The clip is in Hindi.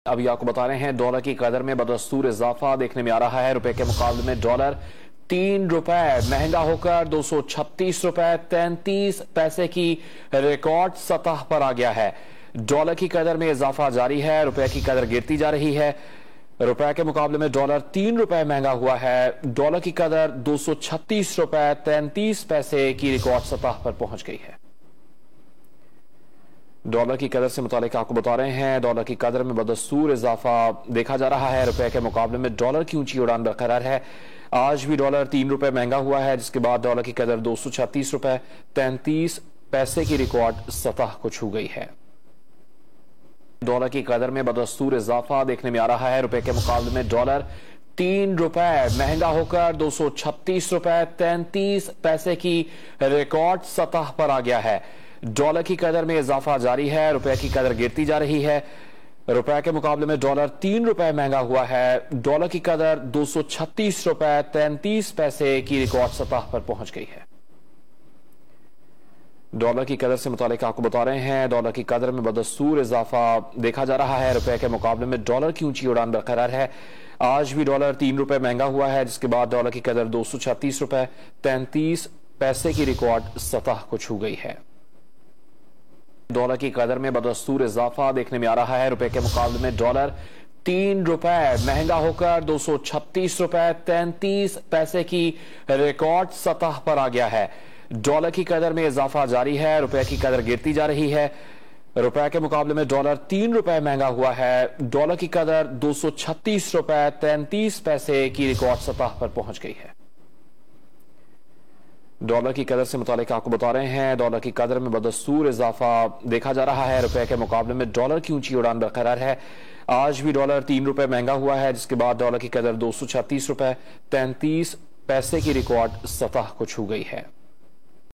अभी आपको बता रहे हैं डॉलर की कदर में बदस्तूर इजाफा देखने में आ रहा है। रुपए के मुकाबले में डॉलर 3 रुपए महंगा होकर 236 रुपए 33 पैसे की रिकॉर्ड सतह पर आ गया है। डॉलर की कदर में इजाफा जारी है। रुपए की कदर गिरती जा रही है। रुपए के मुकाबले में डॉलर 3 रुपए महंगा हुआ है। डॉलर की कदर 236 रुपए 33 पैसे की रिकॉर्ड सतह पर पहुंच गई है। डॉलर की कदर से मुतालिक आपको बता रहे हैं डॉलर की कदर में बदस्तूर इजाफा देखा जा रहा है। रुपए के मुकाबले में डॉलर की ऊंची उड़ान बरकरार है। आज भी डॉलर 3 रुपए महंगा हुआ है, जिसके बाद डॉलर की कदर 236 रुपए 33 पैसे की रिकॉर्ड सतह को छू गई है। डॉलर की कदर में बदस्तूर इजाफा देखने में आ रहा है। रुपए के मुकाबले में डॉलर 3 रुपए महंगा होकर 236 रुपए 33 पैसे की रिकॉर्ड सतह पर आ गया है। डॉलर की कदर में इजाफा जारी है। रुपए की कदर गिरती जा रही है। रुपए के मुकाबले में डॉलर 3 रुपए महंगा हुआ है। डॉलर की कदर 236 रुपए 33 पैसे की रिकॉर्ड सतह पर पहुंच गई है। डॉलर की कदर से मुतालिक आपको बता रहे हैं डॉलर की कदर में बदस्तूर इजाफा देखा जा रहा है। रुपए के मुकाबले में डॉलर की ऊंची उड़ान बरकरार है। आज भी डॉलर 3 रुपए महंगा हुआ है, जिसके बाद डॉलर की कदर 236 रुपए 33 पैसे की रिकॉर्ड सतह को छू गई है। डॉलर की कदर में बदस्तूर इजाफा देखने में आ रहा है। रुपए के मुकाबले में डॉलर 3 रुपए महंगा होकर 236 रुपए 33 पैसे की रिकॉर्ड सतह पर आ गया है। डॉलर की कदर में इजाफा जारी है। रुपए की कदर गिरती जा रही है। रुपए के मुकाबले में डॉलर 3 रुपए महंगा हुआ है। डॉलर की कदर 236 रुपए 33 पैसे की रिकॉर्ड सतह पर पहुंच गई है। डॉलर की कदर से मुतालिक आपको बता रहे हैं डॉलर की कदर में बदस्तूर इजाफा देखा जा रहा है। रुपए के मुकाबले में डॉलर की ऊंची उड़ान बरकरार है। आज भी डॉलर 3 रुपए महंगा हुआ है, जिसके बाद डॉलर की कदर 236 रुपए 33 पैसे की रिकॉर्ड सतह को छू गई है।